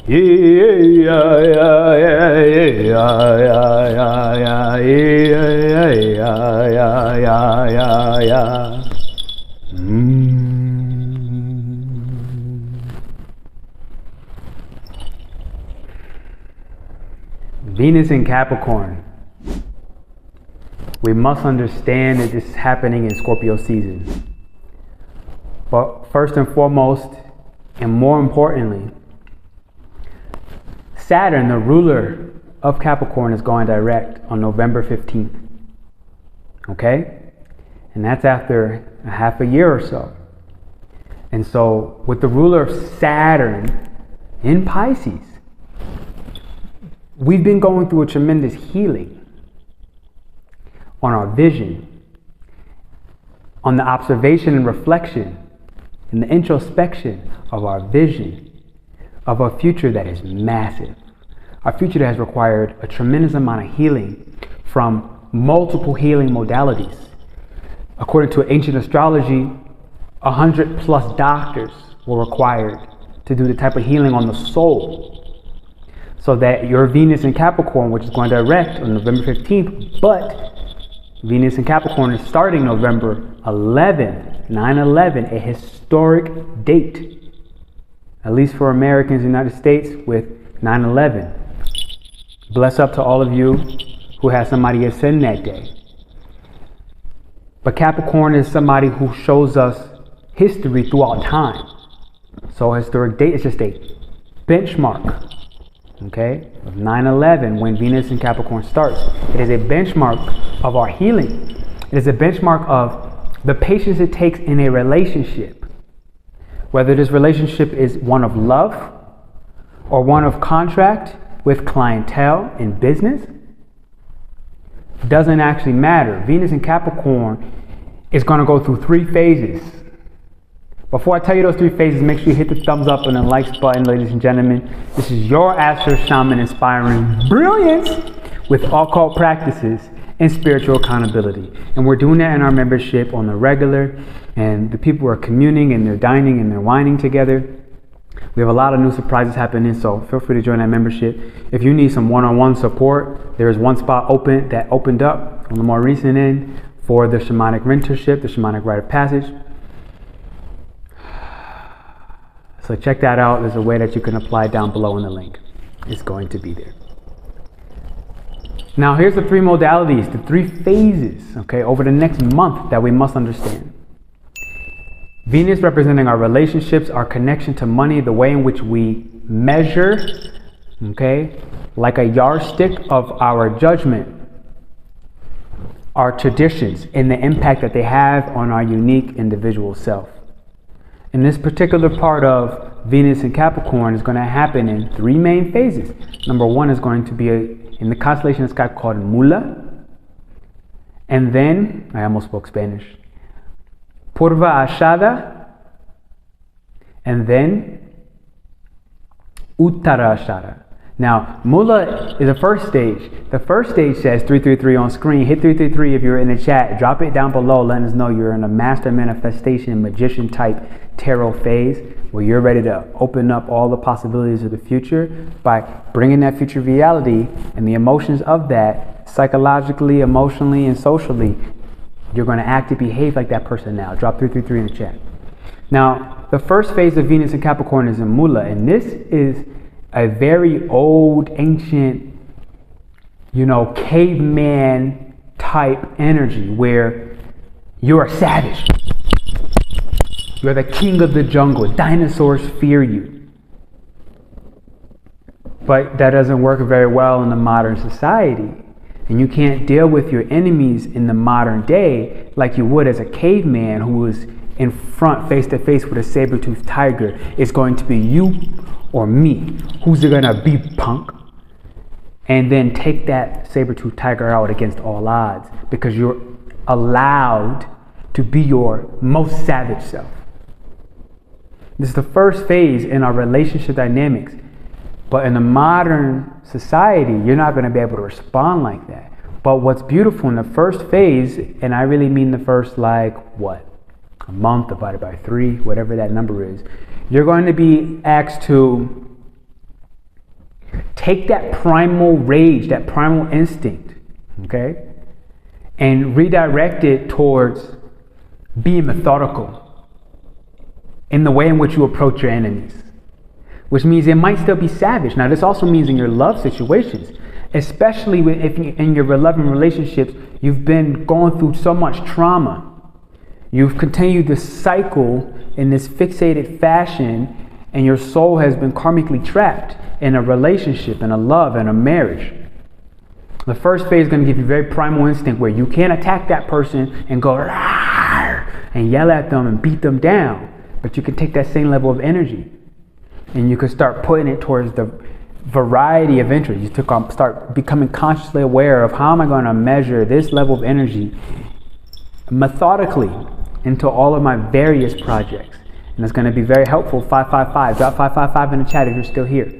Venus in Capricorn. We must understand that this is happening in Scorpio season. But first and foremost, and more importantly, Saturn, the ruler of Capricorn, is going direct on November 15th. Okay? And that's after a half a year or so. And so, with the ruler of Saturn in Pisces, we've been going through a tremendous healing on our vision, on the observation and reflection, and the introspection of our vision of a future that is massive. A future that has required a tremendous amount of healing from multiple healing modalities. According to ancient astrology, 100+ doctors were required to do the type of healing on the soul. So that your Venus in Capricorn, which is going direct on November 15th, but Venus in Capricorn is starting November 11th, 9/11, a historic date, at least for Americans in the United States, with 9/11. Bless up to all of you who have somebody ascend that day. But Capricorn is somebody who shows us history throughout time. So a historic date is just a benchmark. Okay, of 9/11, when Venus in Capricorn starts. It is a benchmark of our healing. It is a benchmark of the patience it takes in a relationship. Whether this relationship is one of love or one of contract with clientele in business, doesn't actually matter. Venus in Capricorn is going to go through 3 phases. Before I tell you those 3 phases, make sure you hit the thumbs up and the likes button, ladies and gentlemen. This is your AstroShaman inspiring brilliance with occult practices and spiritual accountability. And we're doing that in our membership on the regular. And the people are communing and they're dining and they're wining together. We have a lot of new surprises happening, so feel free to join that membership. If you need some one-on-one support, there is one spot open that opened up on the more recent end for the Shamanic MentorShip, the Shamanic Rite of Passage. So check that out. There's a way that you can apply down below in the link. It's going to be there. Now here's the 3 modalities, the 3 phases, okay, over the next month that we must understand. Venus representing our relationships, our connection to money, the way in which we measure, okay, like a yardstick of our judgment, our traditions, and the impact that they have on our unique individual self. And this particular part of Venus in Capricorn is going to happen in 3 main phases. Number 1 is going to be in the constellation of the sky called Mula. And then, I almost spoke Spanish, Purva Ashadha. And then Uttara Ashadha. Now, Mula is the first stage. The first stage says 333 on screen. Hit 333 if you're in the chat. Drop it down below. Let us know you're in a master manifestation, magician type tarot phase where you're ready to open up all the possibilities of the future by bringing that future reality and the emotions of that psychologically, emotionally, and socially. You're going to act and behave like that person now. Drop 333 in the chat. Now, the first phase of Venus in Capricorn is in Mula, and this is a very old, ancient, caveman type energy where you're a savage. You're the king of the jungle. Dinosaurs fear you. But that doesn't work very well in the modern society. And you can't deal with your enemies in the modern day like you would as a caveman who was in front, face to face with a saber-toothed tiger. It's going to be you or me. Who's it gonna be, punk? And then take that saber-toothed tiger out against all odds because you're allowed to be your most savage self. This is the first phase in our relationship dynamics. But in a modern society, you're not going to be able to respond like that. But what's beautiful in the first phase, and I really mean the first, a month divided by 3, whatever that number is, you're going to be asked to take that primal rage, that primal instinct, okay, and redirect it towards being methodical in the way in which you approach your enemies, which means it might still be savage. Now, this also means in your love situations, especially if in your loving relationships, you've been going through so much trauma. You've continued this cycle in this fixated fashion, and your soul has been karmically trapped in a relationship, in a love, in a marriage. The first phase is going to give you very primal instinct where you can't attack that person and go and yell at them and beat them down, but you can take that same level of energy and you can start putting it towards the variety of interests. You start becoming consciously aware of how am I going to measure this level of energy methodically into all of my various projects. And it's going to be very helpful. 555. Drop 555 in the chat if you're still here.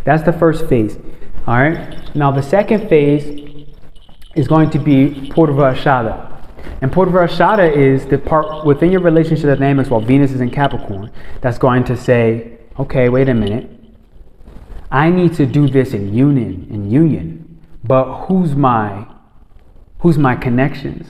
That's the first phase. All right. Now the second phase is going to be Purva Ashadha. And Purva Ashadha is the part within your relationship dynamics while Venus is in Capricorn that's going to say, okay, wait a minute. I need to do this in union. But who's my connections?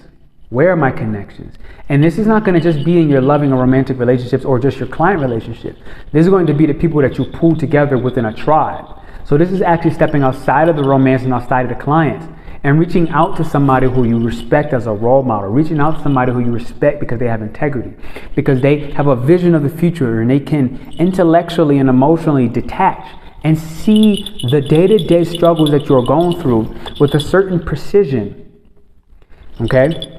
Where are my connections? And this is not going to just be in your loving or romantic relationships or just your client relationships. This is going to be the people that you pull together within a tribe. So this is actually stepping outside of the romance and outside of the clients and reaching out to somebody who you respect as a role model, reaching out to somebody who you respect because they have integrity, because they have a vision of the future and they can intellectually and emotionally detach and see the day-to-day struggles that you're going through with a certain precision. Okay?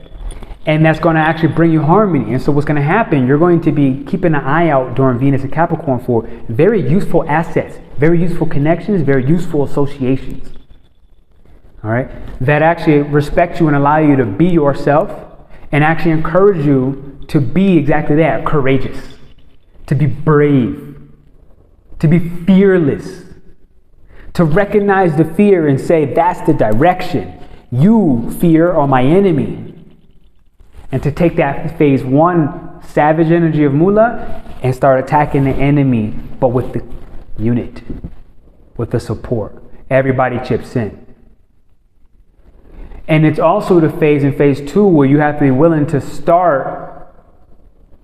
And that's going to actually bring you harmony. And so what's going to happen, you're going to be keeping an eye out during Venus and Capricorn for very useful assets, very useful connections, very useful associations. All right? That actually respect you and allow you to be yourself and actually encourage you to be exactly that, courageous, to be brave, to be fearless, to recognize the fear and say, that's the direction. You, fear, are my enemy. And to take that phase one savage energy of Mula and start attacking the enemy, but with the unit, with the support. Everybody chips in. And it's also the phase in phase two where you have to be willing to start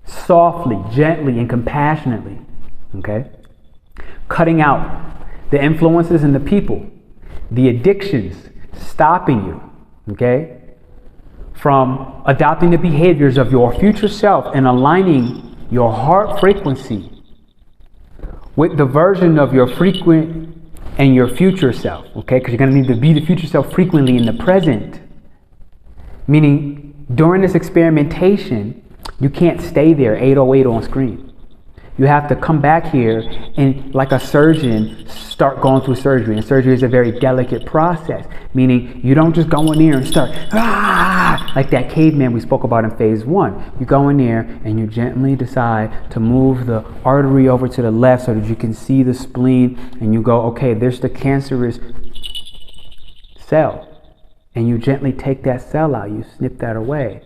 softly, gently, and compassionately. Okay? Cutting out the influences and the people, the addictions, stopping you. Okay? From adopting the behaviors of your future self and aligning your heart frequency with the version of your frequent and your future self, okay? Because you're going to need to be the future self frequently in the present. Meaning, during this experimentation, you can't stay there 808 on screen. You have to come back here and, like a surgeon, start going through surgery. And surgery is a very delicate process, meaning you don't just go in there and start, like that caveman we spoke about in phase one. You go in there and you gently decide to move the artery over to the left so that you can see the spleen. And you go, okay, there's the cancerous cell. And you gently take that cell out. You snip that away.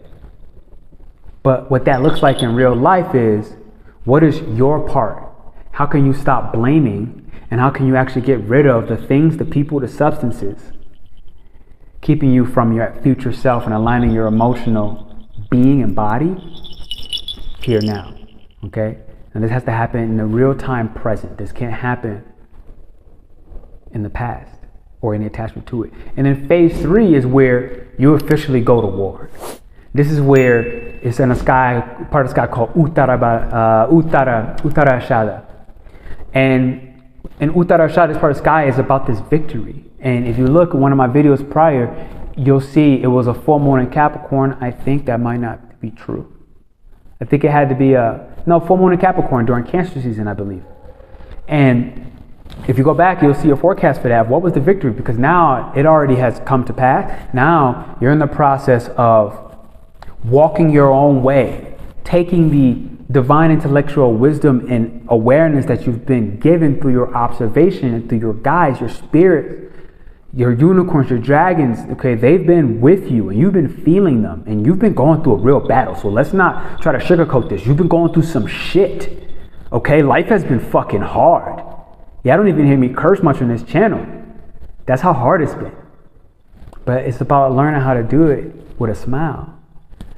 But what that looks like in real life is, what is your part? How can you stop blaming? And how can you actually get rid of the things, the people, the substances, keeping you from your future self and aligning your emotional being and body here now? Okay? And this has to happen in the real time present. This can't happen in the past or any attachment to it. And then phase three is where you officially go to war. This is where it's in a sky, part of the sky called Uttara Ashadha. And Uttara Ashadha, this part of the sky, is about this victory. And if you look at one of my videos prior, you'll see it was a full moon in Capricorn. I think that might not be true. I think it had to be full moon in Capricorn during Cancer season, I believe. And if you go back, you'll see a forecast for that. What was the victory? Because now it already has come to pass. Now you're in the process of walking your own way, taking the divine intellectual wisdom and awareness that you've been given through your observation and through your guides, your spirits, your unicorns, your dragons. Okay, they've been with you and you've been feeling them and you've been going through a real battle. So let's not try to sugarcoat this. You've been going through some shit. Okay, life has been fucking hard. Yeah, I don't even hear me curse much on this channel. That's how hard it's been. But it's about learning how to do it with a smile.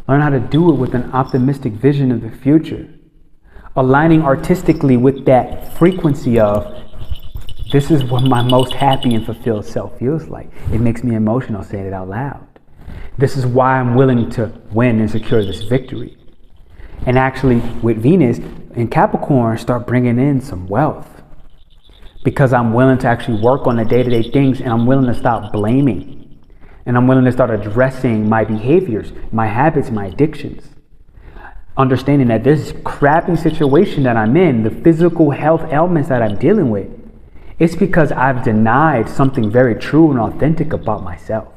Learn how to do it with an optimistic vision of the future. Aligning artistically with that frequency of, this is what my most happy and fulfilled self feels like. It makes me emotional saying it out loud. This is why I'm willing to win and secure this victory. And actually, with Venus in Capricorn, start bringing in some wealth. Because I'm willing to actually work on the day-to-day things, and I'm willing to stop blaming. And I'm willing to start addressing my behaviors, my habits, my addictions. Understanding that this crappy situation that I'm in, the physical health ailments that I'm dealing with, it's because I've denied something very true and authentic about myself.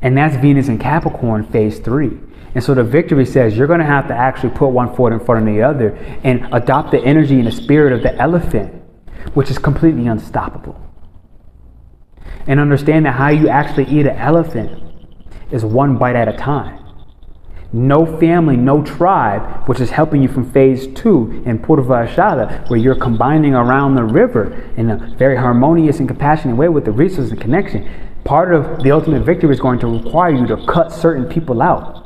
And that's Venus in Capricorn, phase 3. And so the victory says you're going to have to actually put one foot in front of the other and adopt the energy and the spirit of the elephant, which is completely unstoppable. And understand that how you actually eat an elephant is one bite at a time. No family, no tribe, which is helping you from phase 2 in Purva Ashadha, where you're combining around the river in a very harmonious and compassionate way with the resources and connection. Part of the ultimate victory is going to require you to cut certain people out.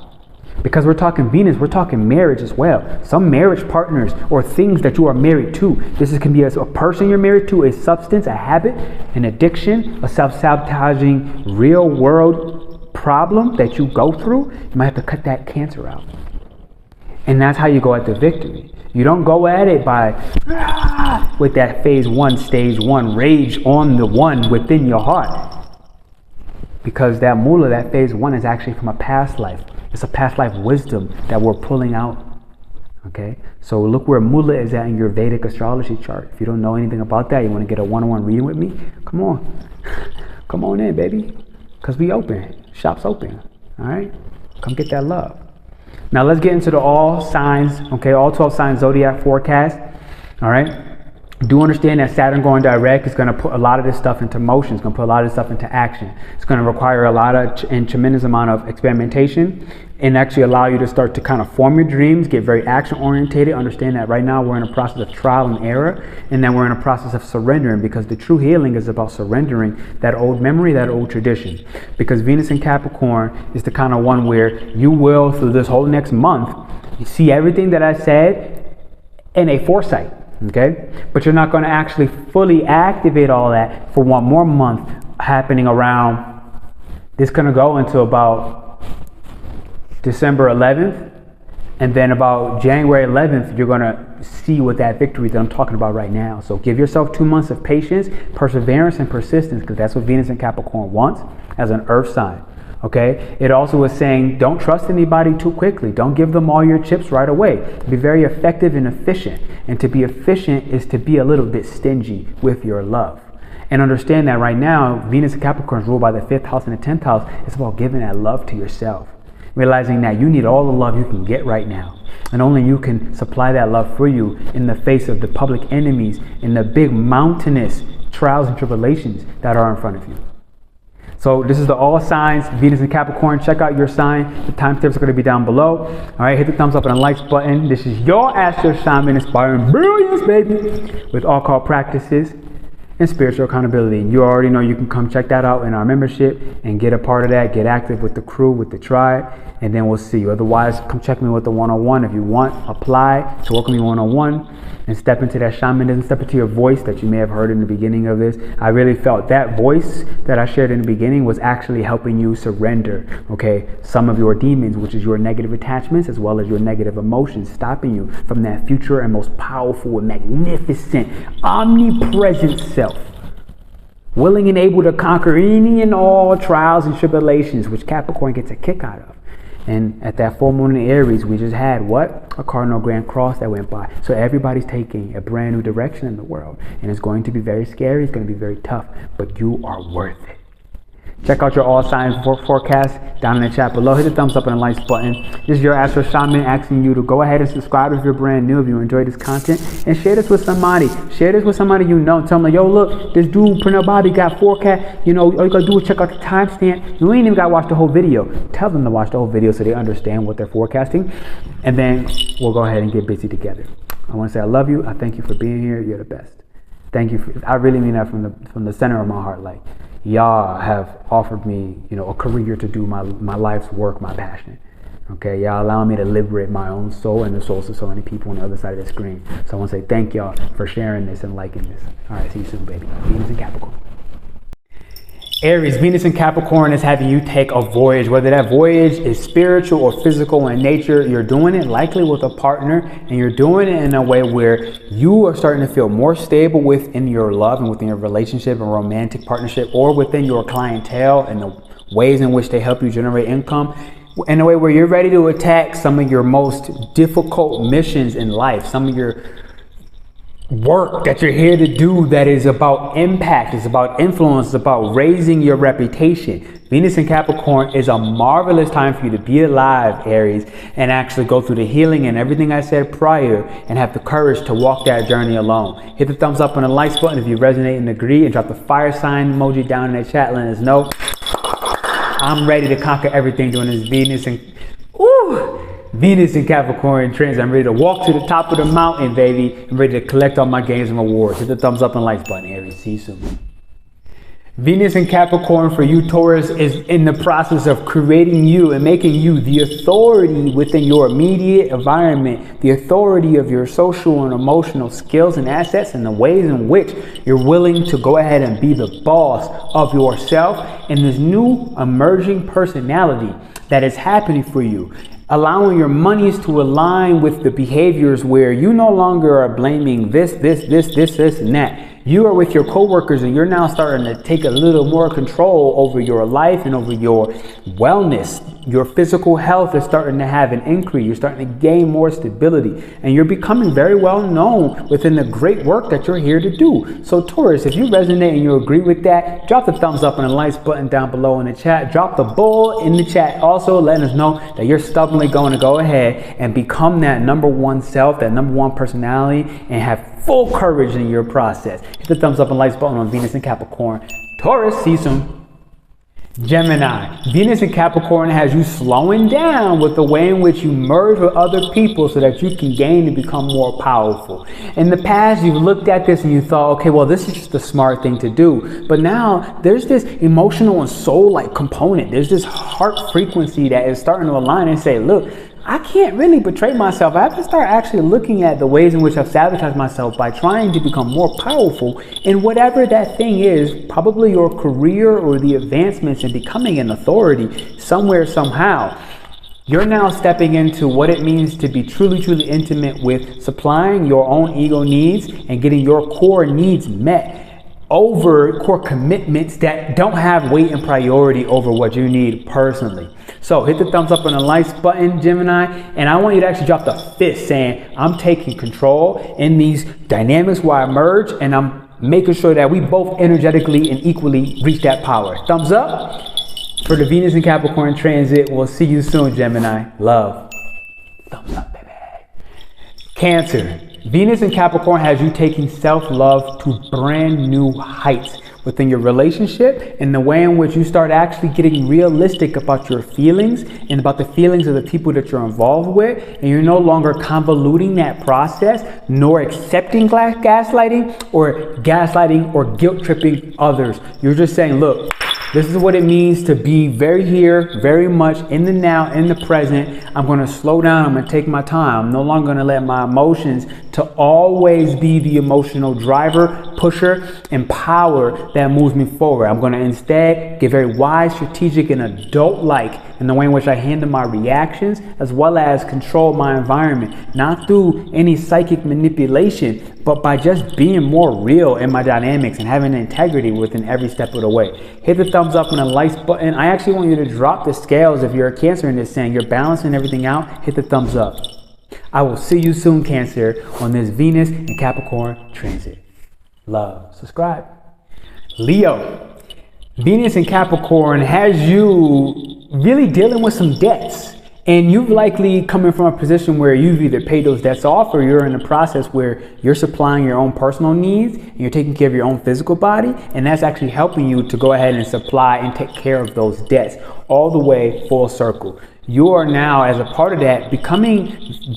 Because we're talking Venus, we're talking marriage as well. Some marriage partners or things that you are married to. This can be a person you're married to, a substance, a habit, an addiction, a self-sabotaging real world problem that you go through. You might have to cut that cancer out. And that's how you go at the victory. You don't go at it by with that phase 1, stage 1 rage on the one within your heart. Because that Mula, that phase 1 is actually from a past life. It's a past life wisdom that we're pulling out. Okay? So look where Mula is at in your Vedic astrology chart. If you don't know anything about that, you want to get a one-on-one reading with me, come on. Come on in, baby. Because we open. Shop's open. All right? Come get that love. Now let's get into the all signs, okay? All 12 signs zodiac forecast. All right? Do understand that Saturn going direct is going to put a lot of this stuff into motion. It's going to put a lot of this stuff into action. It's going to require a lot of and tremendous amount of experimentation and actually allow you to start to kind of form your dreams, get very action orientated. Understand that right now we're in a process of trial and error, and then we're in a process of surrendering, because the true healing is about surrendering that old memory, that old tradition. Because Venus in Capricorn is the kind of one where you will, through this whole next month, you see everything that I said in a foresight. Okay, but you're not going to actually fully activate all that for one more month happening around. This is going to go into about December 11th, and then about January 11th, you're going to see what that victory that I'm talking about right now. So give yourself 2 months of patience, perseverance, and persistence, because that's what Venus in Capricorn wants as an earth sign. Okay, it also is saying don't trust anybody too quickly. Don't give them all your chips right away. Be very effective and efficient. And to be efficient is to be a little bit stingy with your love. And understand that right now, Venus and Capricorn is ruled by the 5th house and the 10th house. It's about giving that love to yourself. Realizing that you need all the love you can get right now. And only you can supply that love for you in the face of the public enemies and the big mountainous trials and tribulations that are in front of you. So this is the all signs, Venus and Capricorn. Check out your sign. The timestamps are going to be down below. All right, hit the thumbs up and the likes button. This is your AstroShaman inspiring brilliance, baby, with occult practices and spiritual accountability. And you already know you can come check that out in our membership and get a part of that. Get active with the crew, with the tribe, and then we'll see you. Otherwise, come check me with the one-on-one. If you want, apply to work with me one-on-one and step into that shamanism, step into your voice that you may have heard in the beginning of this. I really felt that voice that I shared in the beginning was actually helping you surrender, okay, some of your demons, which is your negative attachments as well as your negative emotions, stopping you from that future and most powerful and magnificent, omnipresent self. Willing and able to conquer any and all trials and tribulations, which Capricorn gets a kick out of. And at that full moon in Aries, we just had what? A cardinal grand cross that went by. So everybody's taking a brand new direction in the world. And it's going to be very scary. It's going to be very tough. But you are worth it. Check out your all signs forecast down in the chat below. Hit the thumbs up and the likes button. This is your AstroShaman asking you to go ahead and subscribe if you're brand new, if you enjoy this content, and share this with somebody. Share this with somebody you know. Tell them, like, yo, look, this dude PernellBobby got forecast. You know, all you gotta do is check out the timestamp. You ain't even gotta watch the whole video. Tell them to watch the whole video so they understand what they're forecasting, and then we'll go ahead and get busy together. I want to say I love you. I thank you for being here. You're the best. Thank you. I really mean that from the center of my heart. Like, y'all have offered me, a career to do my life's work, my passion. Okay, y'all allow me to liberate my own soul and the souls of so many people on the other side of the screen. So I want to say thank y'all for sharing this and liking this. All right, see you soon, baby. Venus in Capricorn. Aries, Venus in Capricorn is having you take a voyage. Whether that voyage is spiritual or physical in nature, you're doing it likely with a partner, and you're doing it in a way where you are starting to feel more stable within your love and within your relationship and romantic partnership, or within your clientele and the ways in which they help you generate income, in a way where you're ready to attack some of your most difficult missions in life, some of your work that you're here to do that is about impact, it's about influence, it's about raising your reputation. Venus in Capricorn is a marvelous time for you to be alive, Aries, and actually go through the healing and everything I said prior, and have the courage to walk that journey alone. Hit the thumbs up and the likes button if you resonate and agree, and drop the fire sign emoji down in the chat letting us know I'm ready to conquer everything during this Venus in Capricorn transit. I'm ready to walk to the top of the mountain, baby. I'm ready to collect all my gains and rewards. Hit the thumbs up and likes button, Aries. See you soon. Venus in Capricorn for you, Taurus, is in the process of creating you and making you the authority within your immediate environment, the authority of your social and emotional skills and assets, and the ways in which you're willing to go ahead and be the boss of yourself and this new emerging personality that is happening for you. Allowing your monies to align with the behaviors where you no longer are blaming this, and that. You are with your coworkers and you're now starting to take a little more control over your life and over your wellness. Your physical health is starting to have an increase. You're starting to gain more stability, and you're becoming very well known within the great work that you're here to do. So Taurus, if you resonate and you agree with that, drop the thumbs up and the likes button down below in the chat. Drop the bull in the chat also, letting us know that you're stubbornly going to go ahead and become that number one self, that number one personality, and have full courage in your process. Hit the thumbs up and likes button on Venus and Capricorn. Taurus, see you soon. Gemini, Venus in Capricorn has you slowing down with the way in which you merge with other people so that you can gain and become more powerful. In the past, you've looked at this and you thought, okay, well, this is just the smart thing to do. But now there's this emotional and soul-like component. There's this heart frequency that is starting to align and say, look, I can't really betray myself. I have to start actually looking at the ways in which I've sabotaged myself by trying to become more powerful in whatever that thing is, probably your career or the advancements in becoming an authority somewhere, somehow. You're now stepping into what it means to be truly, truly intimate with supplying your own ego needs and getting your core needs met over core commitments that don't have weight and priority over what you need personally. So hit the thumbs up and the likes button, Gemini, and I want you to actually drop the fist saying, I'm taking control in these dynamics where I merge, and I'm making sure that we both energetically and equally reach that power. Thumbs up for the Venus and Capricorn transit. We'll see you soon, Gemini. Love. Thumbs up, baby. Cancer. Venus in Capricorn has you taking self-love to brand new heights within your relationship, and the way in which you start actually getting realistic about your feelings and about the feelings of the people that you're involved with, and you're no longer convoluting that process nor accepting gaslighting or guilt tripping others. You're just saying, look, this is what it means to be very here, very much in the now, in the present. I'm going to slow down. I'm going to take my time. I'm no longer going to let my emotions to always be the emotional driver, pusher, and power that moves me forward. I'm going to instead get very wise, strategic, and adult-like in the way in which I handle my reactions, as well as control my environment, not through any psychic manipulation, but by just being more real in my dynamics and having integrity within every step of the way. Hit the thumbs up and the likes button. I actually want you to drop the scales if you're a Cancer in this saying you're balancing everything out. Hit the thumbs up. I will see you soon, Cancer, on this Venus and Capricorn transit. Love. Subscribe. Leo. Venus in Capricorn has you really dealing with some debts. And you've likely coming from a position where you've either paid those debts off, or you're in a process where you're supplying your own personal needs and you're taking care of your own physical body. And that's actually helping you to go ahead and supply and take care of those debts. all the way full circle. You are now, as a part of that, you're coming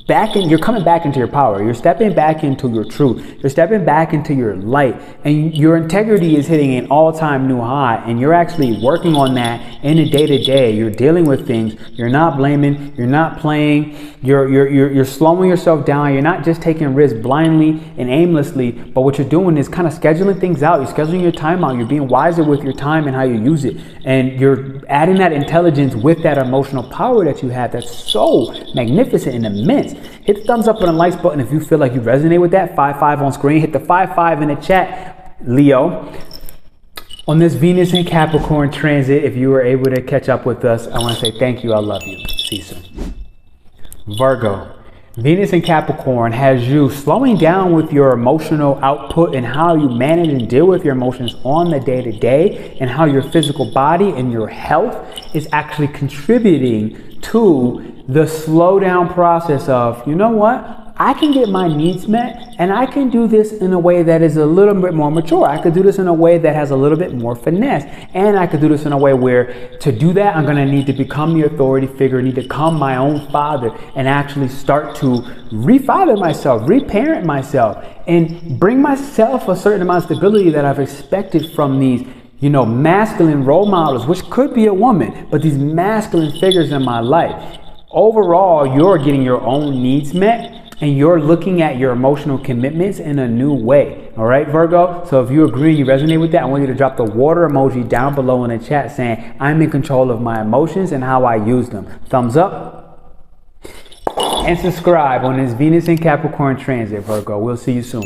back into your power. You're stepping back into your truth. You're stepping back into your light, and your integrity is hitting an all-time new high, and you're actually working on that in a day-to-day. You're dealing with things. You're not blaming. You're not playing. You're slowing yourself down. You're not just taking risks blindly and aimlessly, but what you're doing is kind of scheduling things out. You're scheduling your time out. You're being wiser with your time and how you use it, and you're adding that intelligence with that emotional power that you have that's so magnificent and immense. Hit the thumbs up and the likes button if you feel like you resonate with that. 5-5 on screen. Hit the 5-5 in the chat, Leo. On this Venus in Capricorn transit, if you were able to catch up with us, I want to say thank you. I love you. See you soon. Virgo. Venus in Capricorn has you slowing down with your emotional output and how you manage and deal with your emotions on the day-to-day, and how your physical body and your health is actually contributing to the slow down process of, you know what? I can get my needs met, and I can do this in a way that is a little bit more mature. I could do this in a way that has a little bit more finesse, and I could do this in a way where to do that, I'm going to need to become the authority figure, need to become my own father, and actually start to refather myself, reparent myself, and bring myself a certain amount of stability that I've expected from these, you know, masculine role models, which could be a woman, but these masculine figures in my life. Overall, you're getting your own needs met, and you're looking at your emotional commitments in a new way. All right, Virgo? So if you agree, you resonate with that, I want you to drop the water emoji down below in the chat saying, I'm in control of my emotions and how I use them. Thumbs up. And subscribe on this Venus in Capricorn transit, Virgo. We'll see you soon.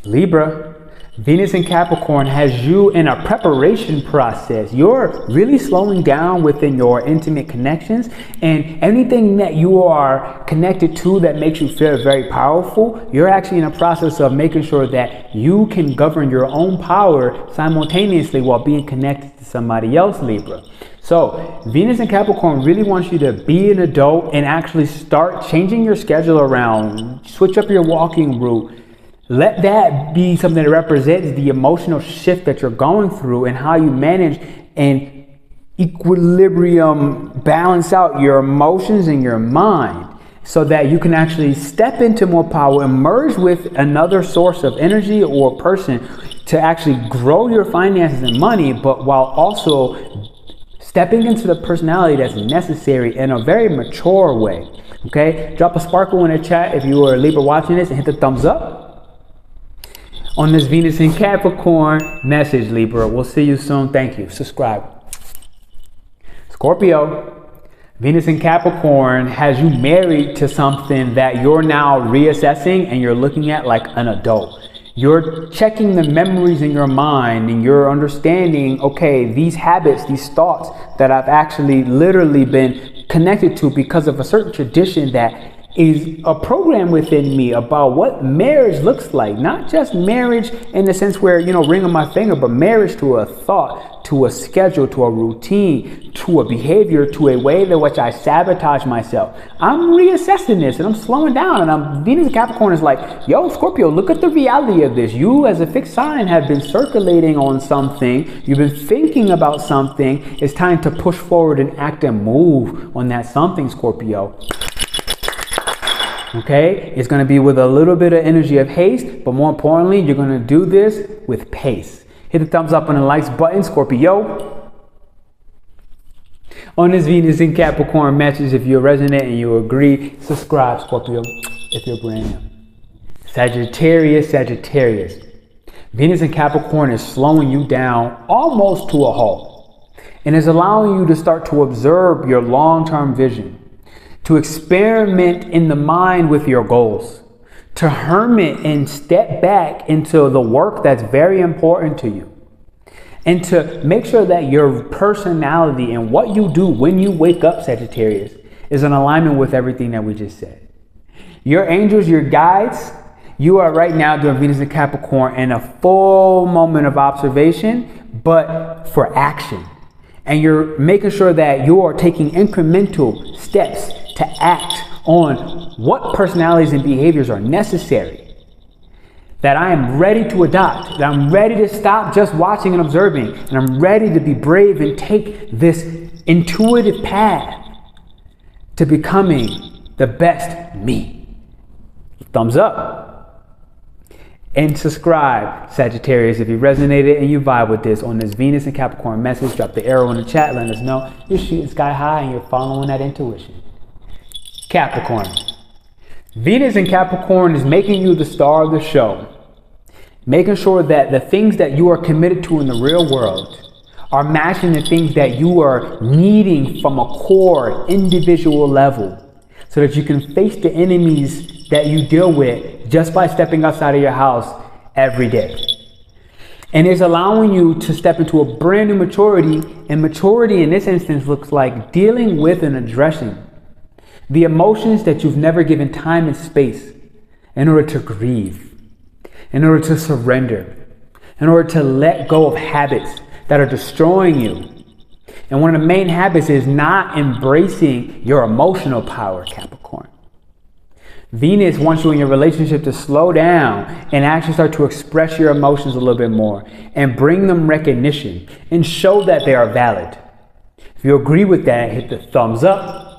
Libra. Venus in Capricorn has you in a preparation process. You're really slowing down within your intimate connections, and anything that you are connected to that makes you feel very powerful, you're actually in a process of making sure that you can govern your own power simultaneously while being connected to somebody else, Libra. So Venus in Capricorn really wants you to be an adult and actually start changing your schedule around, switch up your walking route. Let that be something that represents the emotional shift that you're going through and how you manage and equilibrium balance out your emotions and your mind so that you can actually step into more power and merge with another source of energy or person to actually grow your finances and money, but while also stepping into the personality that's necessary in a very mature way. Okay, drop a sparkle in the chat if you are a Libra watching this, and hit the thumbs up. On this Venus in Capricorn message, Libra. We'll see you soon. Thank you. Subscribe. Scorpio. Venus in Capricorn has you married to something that you're now reassessing and you're looking at like an adult. You're checking the memories in your mind and you're understanding, okay, these habits, these thoughts that I've actually literally been connected to because of a certain tradition that is a program within me about what marriage looks like. Not just marriage in the sense where, you know, ring on my finger, but marriage to a thought, to a schedule, to a routine, to a behavior, to a way in which I sabotage myself. I'm reassessing this and I'm slowing down, and Venus in Capricorn is like, yo, Scorpio, look at the reality of this. You as a fixed sign have been circulating on something. You've been thinking about something. It's time to push forward and act and move on that something, Scorpio. Okay, it's going to be with a little bit of energy of haste, but more importantly, you're going to do this with pace. Hit the thumbs up and the likes button, Scorpio. On this Venus in Capricorn message, if you resonate and you agree, subscribe, Scorpio, if you're brand new. Sagittarius. Venus in Capricorn is slowing you down almost to a halt and is allowing you to start to observe your long-term vision, to experiment in the mind with your goals, to hermit and step back into the work that's very important to you, and to make sure that your personality and what you do when you wake up, Sagittarius, is in alignment with everything that we just said. Your angels, your guides, you are right now doing Venus in Capricorn in a full moment of observation, but for action. And you're making sure that you are taking incremental steps to act on what personalities and behaviors are necessary that I am ready to adopt, that I'm ready to stop just watching and observing, and I'm ready to be brave and take this intuitive path to becoming the best me. Thumbs up. And subscribe, Sagittarius, if you resonated and you vibe with this on this Venus and Capricorn message. Drop the arrow in the chat, letting us know you're shooting sky high and you're following that intuition. Capricorn. Venus in Capricorn is making you the star of the show, making sure that the things that you are committed to in the real world are matching the things that you are needing from a core individual level, so that you can face the enemies that you deal with just by stepping outside of your house every day. And it's allowing you to step into a brand new maturity, and maturity in this instance looks like dealing with and addressing the emotions that you've never given time and space in order to grieve, in order to surrender, in order to let go of habits that are destroying you. And one of the main habits is not embracing your emotional power, Capricorn. Venus wants you in your relationship to slow down and actually start to express your emotions a little bit more and bring them recognition and show that they are valid. If you agree with that, hit the thumbs up.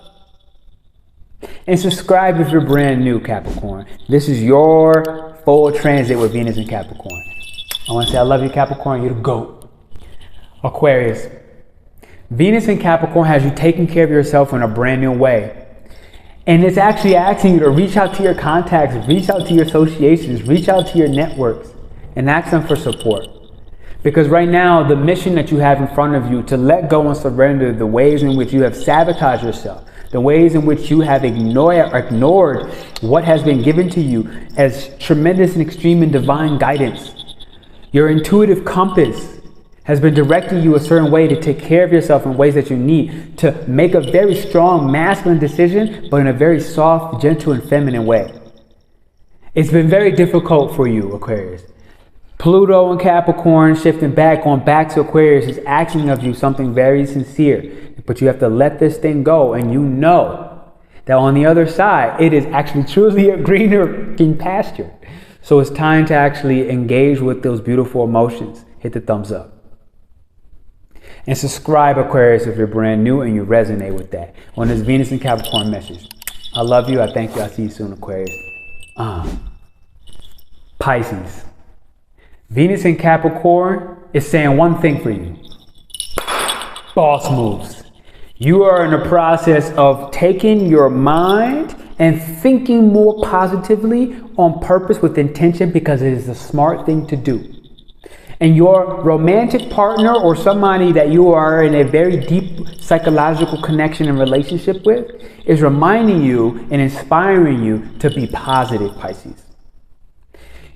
And subscribe if you're brand new, Capricorn. This is your full transit with Venus and Capricorn. I want to say I love you, Capricorn. You're the GOAT. Aquarius. Venus in Capricorn has you taking care of yourself in a brand new way. And it's actually asking you to reach out to your contacts, reach out to your associations, reach out to your networks, and ask them for support. Because right now, the mission that you have in front of you to let go and surrender the ways in which you have sabotaged yourself, the ways in which you have ignored what has been given to you as tremendous and extreme and divine guidance. Your intuitive compass has been directing you a certain way to take care of yourself in ways that you need to make a very strong masculine decision, but in a very soft, gentle, and feminine way. It's been very difficult for you, Aquarius. Pluto and Capricorn shifting back, going back to Aquarius, is asking of you something very sincere. But you have to let this thing go, and you know that on the other side, it is actually truly a greener green pasture. So it's time to actually engage with those beautiful emotions. Hit the thumbs up. And subscribe, Aquarius, if you're brand new and you resonate with that on this Venus and Capricorn message. I love you. I thank you. I'll see you soon, Aquarius. Pisces. Venus in Capricorn is saying one thing for you. Boss moves. You are in the process of taking your mind and thinking more positively on purpose with intention, because it is the smart thing to do. And your romantic partner or somebody that you are in a very deep psychological connection and relationship with is reminding you and inspiring you to be positive, Pisces.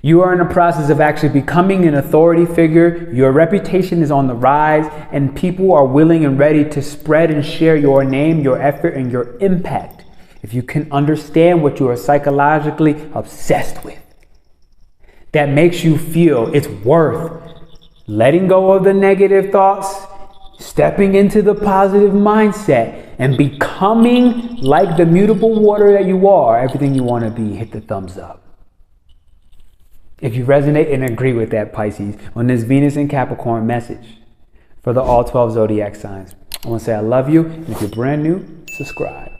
You are in the process of actually becoming an authority figure. Your reputation is on the rise, and people are willing and ready to spread and share your name, your effort, and your impact if you can understand what you are psychologically obsessed with. That makes you feel it's worth letting go of the negative thoughts, stepping into the positive mindset, and becoming like the mutable water that you are, everything you want to be. Hit the thumbs up. If you resonate and agree with that, Pisces, on this Venus and Capricorn message for the all 12 zodiac signs, I want to say I love you. And if you're brand new, subscribe.